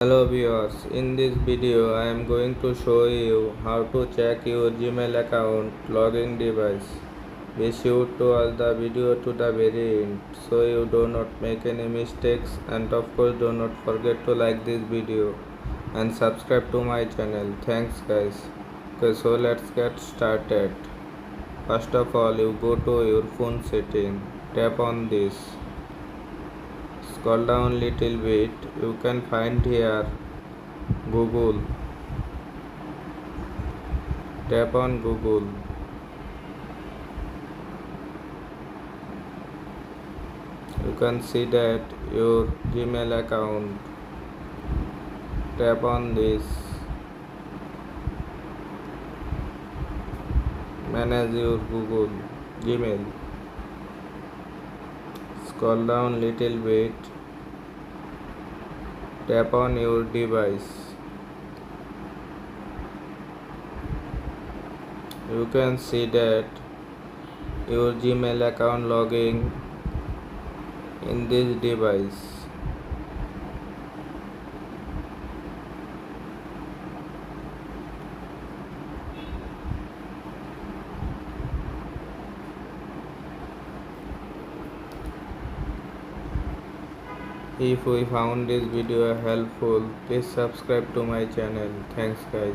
Hello viewers, in this video I am going to show you how to check your Gmail account login device. Be sure to watch the video to the very end so you do not make any mistakes, and of course do not forget to like this video and subscribe to my channel. Thanks guys. Okay, so let's get started. First of all, you go to your phone setting, tap on this. Scroll down little bit, you can find here Google. Tap on Google. You can see that your Gmail account. Tap on this. Manage your Google Gmail. Scroll down little bit. Tap on your device. You can see that your Gmail account logging in this device. If we found this video helpful, please subscribe to my channel. Thanks guys.